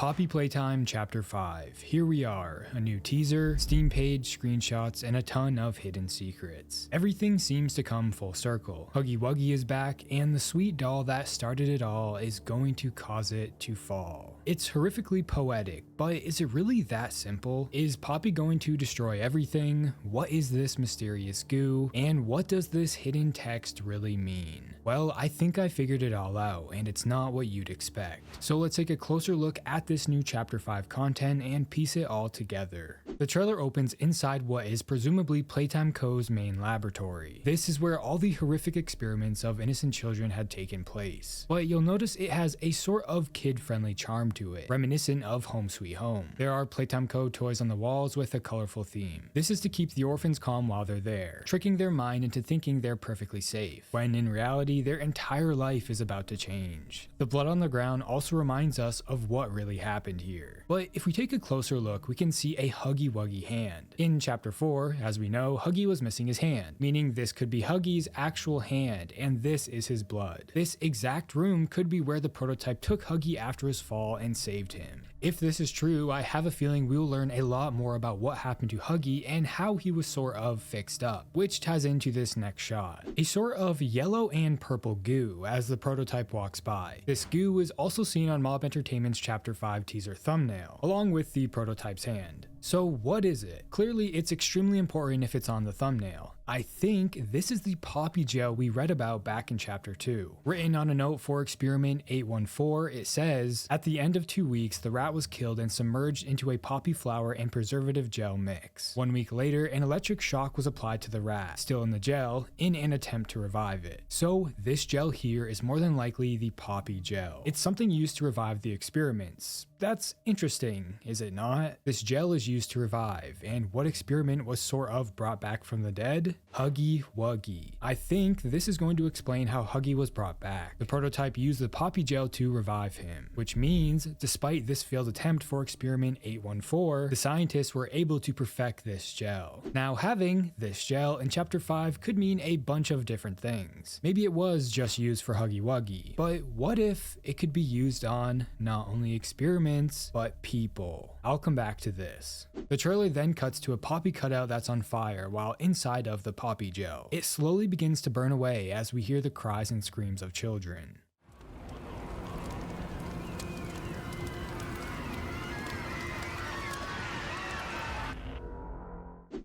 Poppy Playtime Chapter 5. Here we are, a new teaser, Steam page, screenshots, and a ton of hidden secrets. Everything seems to come full circle. Huggy Wuggy is back, and the sweet doll that started it all is going to cause it to fall. It's horrifically poetic, but is it really that simple? Is Poppy going to destroy everything? What is this mysterious goo? And what does this hidden text really mean? Well, I think I figured it all out, and it's not what you'd expect. So let's take a closer look at this new Chapter 5 content and piece it all together. The trailer opens inside what is presumably Playtime Co.'s main laboratory. This is where all the horrific experiments of innocent children had taken place. But you'll notice it has a sort of kid-friendly charm to it, reminiscent of Home Sweet Home. There are Playtime Co. toys on the walls with a colorful theme. This is to keep the orphans calm while they're there, tricking their mind into thinking they're perfectly safe, when in reality their entire life is about to change. The blood on the ground also reminds us of what really happened here. But if we take a closer look, we can see a Huggy Wuggy hand. In Chapter 4, as we know, Huggy was missing his hand, meaning this could be Huggy's actual hand, and this is his blood. This exact room could be where the prototype took Huggy after his fall and saved him. If this is true, I have a feeling we'll learn a lot more about what happened to Huggy and how he was sort of fixed up, which ties into this next shot. A sort of yellow and purple goo as the prototype walks by. This goo is also seen on Mob Entertainment's Chapter 5 teaser thumbnail, along with the prototype's hand. So what is it? Clearly it's extremely important if it's on the thumbnail. I think this is the Poppy gel we read about back in Chapter 2. Written on a note for Experiment 814, it says, "At the end of 2 weeks, the rat was killed and submerged into a poppy flower and preservative gel mix. 1 week later, an electric shock was applied to the rat, still in the gel, in an attempt to revive it. So this gel here is more than likely the Poppy gel. It's something used to revive the experiments. That's interesting, is it not? This gel is used to revive, and what experiment was sort of brought back from the dead? Huggy Wuggy. I think this is going to explain how Huggy was brought back. The prototype used the Poppy gel to revive him, which means, despite this failed attempt for Experiment 814, the scientists were able to perfect this gel. Now, having this gel in Chapter 5 could mean a bunch of different things. Maybe it was just used for Huggy Wuggy, but what if it could be used on not only experiments, but people? I'll come back to this. The trailer then cuts to a Poppy cutout that's on fire while inside of the Poppy gel. It slowly begins to burn away as we hear the cries and screams of children.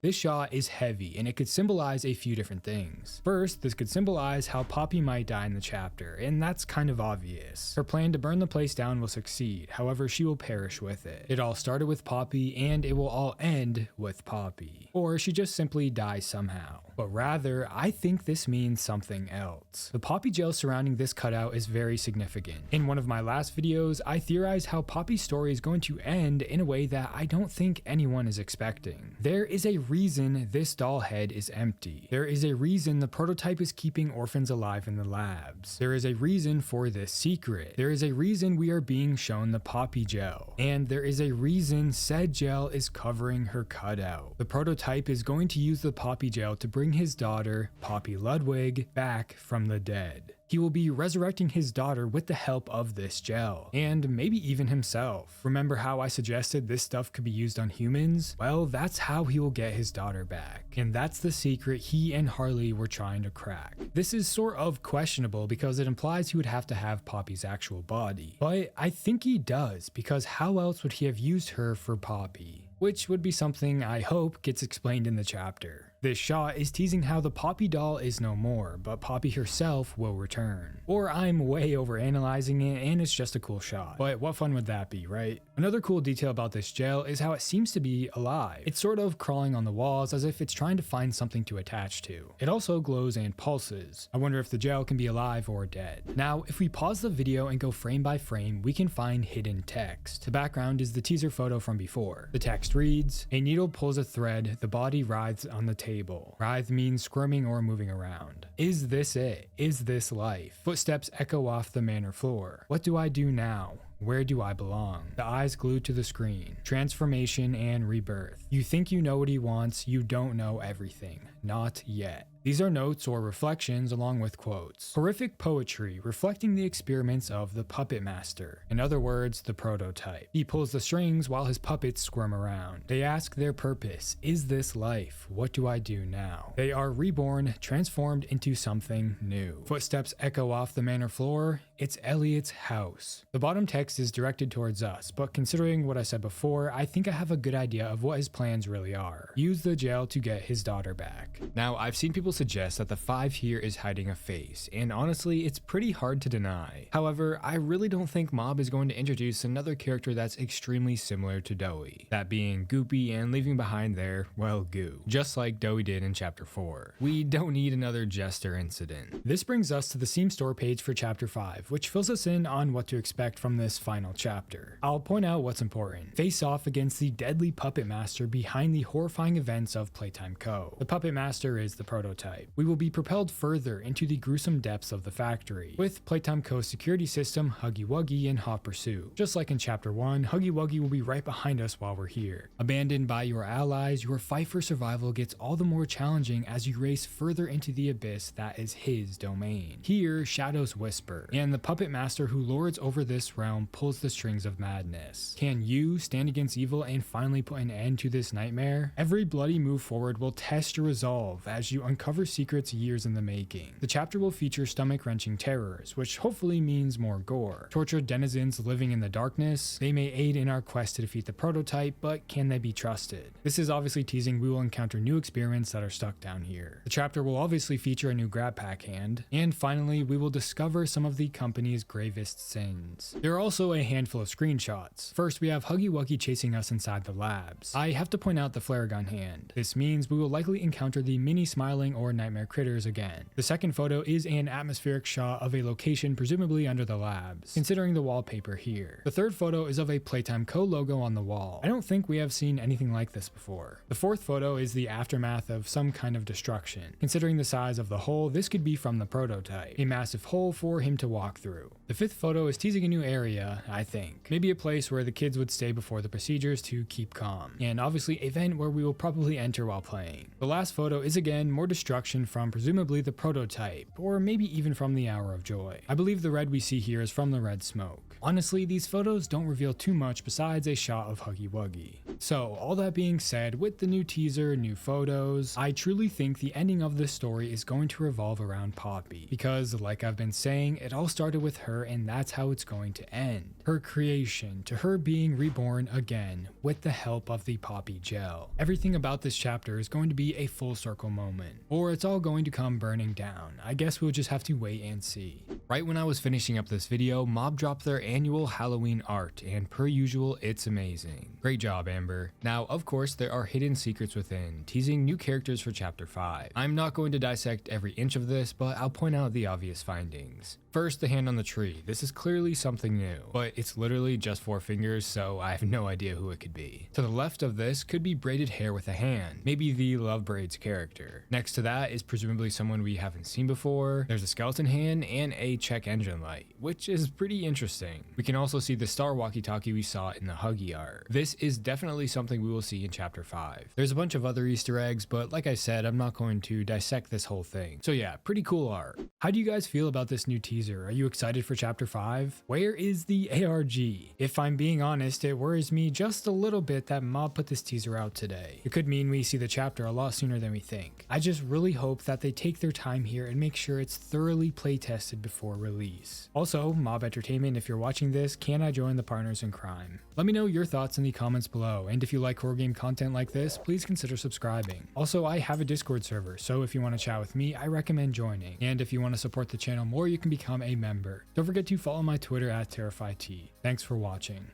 This shot is heavy, and it could symbolize a few different things. First, this could symbolize how Poppy might die in the chapter, and that's kind of obvious. Her plan to burn the place down will succeed, however she will perish with it. It all started with Poppy, and it will all end with Poppy. Or she just simply dies somehow. But rather, I think this means something else. The Poppy gel surrounding this cutout is very significant. In one of my last videos, I theorized how Poppy's story is going to end in a way that I don't think anyone is expecting. There is a reason this doll head is empty. There is a reason the prototype is keeping orphans alive in the labs. There is a reason for this secret. There is a reason we are being shown the Poppy gel. And there is a reason said gel is covering her cutout. The prototype is going to use the Poppy gel to bring his daughter, Poppy Ludwig, back from the dead. He will be resurrecting his daughter with the help of this gel, and maybe even himself. Remember how I suggested this stuff could be used on humans? Well, that's how he will get his daughter back, and that's the secret he and Harley were trying to crack. This is sort of questionable because it implies he would have to have Poppy's actual body, but I think he does, because how else would he have used her for Poppy? Which would be something I hope gets explained in the chapter. This shot is teasing how the Poppy doll is no more, but Poppy herself will return. Or I'm way overanalyzing it and it's just a cool shot. But what fun would that be, right? Another cool detail about this gel is how it seems to be alive. It's sort of crawling on the walls as if it's trying to find something to attach to. It also glows and pulses. I wonder if the gel can be alive or dead. Now, if we pause the video and go frame by frame, we can find hidden text. The background is the teaser photo from before. The text reads, "A needle pulls a thread, the body writhes on the table. Writhe means squirming or moving around. Is this it? Is this life? Footsteps echo off the manor floor. What do I do now? Where do I belong? The eyes glued to the screen. Transformation and rebirth. You think you know what he wants, you don't know everything. Not yet. These are notes or reflections along with quotes. Horrific poetry reflecting the experiments of the puppet master. In other words, the prototype. He pulls the strings while his puppets squirm around. They ask their purpose. Is this life? What do I do now? They are reborn, transformed into something new. Footsteps echo off the manor floor. It's Elliot's house. The bottom text is directed towards us, but considering what I said before, I think I have a good idea of what his plans really are. Use the jail to get his daughter back. Now, I've seen people suggest that the 5 here is hiding a face, and honestly, it's pretty hard to deny. However, I really don't think Mob is going to introduce another character that's extremely similar to Doey. That being goopy and leaving behind their, well, goo. Just like Doey did in chapter 4. We don't need another jester incident. This brings us to the Steam store page for chapter 5, which fills us in on what to expect from this final chapter. I'll point out what's important. Face off against the deadly puppet master behind the horrifying events of Playtime Co. The puppet master is the prototype. We will be propelled further into the gruesome depths of the factory, with Playtime Co.'s security system Huggy Wuggy in hot pursuit. Just like in chapter 1, Huggy Wuggy will be right behind us while we're here. Abandoned by your allies, your fight for survival gets all the more challenging as you race further into the abyss that is his domain. Here, shadows whisper, and the puppet master who lords over this realm pulls the strings of madness. Can you stand against evil and finally put an end to this nightmare? Every bloody move forward will test your resolve as you uncover secrets years in the making. The chapter will feature stomach-wrenching terrors, which hopefully means more gore. Tortured denizens living in the darkness. They may aid in our quest to defeat the prototype, but can they be trusted? This is obviously teasing we will encounter new experiments that are stuck down here. The chapter will obviously feature a new grab pack hand. And finally, we will discover some of the company's gravest sins. There are also a handful of screenshots. First, we have Huggy Wuggy chasing us inside the labs. I have to point out the flare gun hand. This means we will likely encounter the mini smiling or nightmare critters again. The second photo is an atmospheric shot of a location presumably under the labs, considering the wallpaper here. The third photo is of a Playtime Co logo on the wall. I don't think we have seen anything like this before. The fourth photo is the aftermath of some kind of destruction. Considering the size of the hole, this could be from the prototype, a massive hole for him to walk through. The fifth photo is teasing a new area, I think. Maybe a place where the kids would stay before the procedures to keep calm, and obviously a vent where we will probably enter while playing. The last photo is again more destruction from presumably the prototype, or maybe even from the Hour of Joy. I believe the red we see here is from the red smoke. Honestly, these photos don't reveal too much besides a shot of Huggy Wuggy. So, all that being said, with the new teaser, new photos, I truly think the ending of this story is going to revolve around Poppy. Because, like I've been saying, it all started with her and that's how it's going to end. Her creation, to her being reborn again, with the help of the Poppy gel. Everything about this chapter is going to be a full circle moment. Or it's all going to come burning down. I guess we'll just have to wait and see. Right when I was finishing up this video, Mob dropped their annual Halloween art, and per usual, it's amazing. Great job, Amber. Now, of course, there are hidden secrets within, teasing new characters for chapter 5. I'm not going to dissect every inch of this, but I'll point out the obvious findings. First, the hand on the tree. This is clearly something new, but it's literally just 4 fingers, so I have no idea who it could be. To the left of this could be braided hair with a hand, maybe the Love Braids character. Next to that is presumably someone we haven't seen before. There's a skeleton hand and a check engine light, which is pretty interesting. We can also see the star walkie-talkie we saw in the Huggy art. This is definitely something we will see in chapter 5. There's a bunch of other Easter eggs, but like I said, I'm not going to dissect this whole thing. So yeah, pretty cool art. How do you guys feel about this new teaser? Are you excited for chapter 5? Where is the ARG? If I'm being honest, it worries me just a little bit that Mob put this teaser out today. It could mean we see the chapter a lot sooner than we think. I just really hope that they take their time here and make sure it's thoroughly play tested before release. Also, Mob Entertainment, if you're watching this, can I join the partners in crime? Let me know your thoughts in the comments below, and if you like horror game content like this, please consider subscribing. Also, I have a Discord server, so if you want to chat with me, I recommend joining. And if you want to support the channel more, you can become a member. Don't forget to follow my Twitter @TerrifyT. Thanks for watching.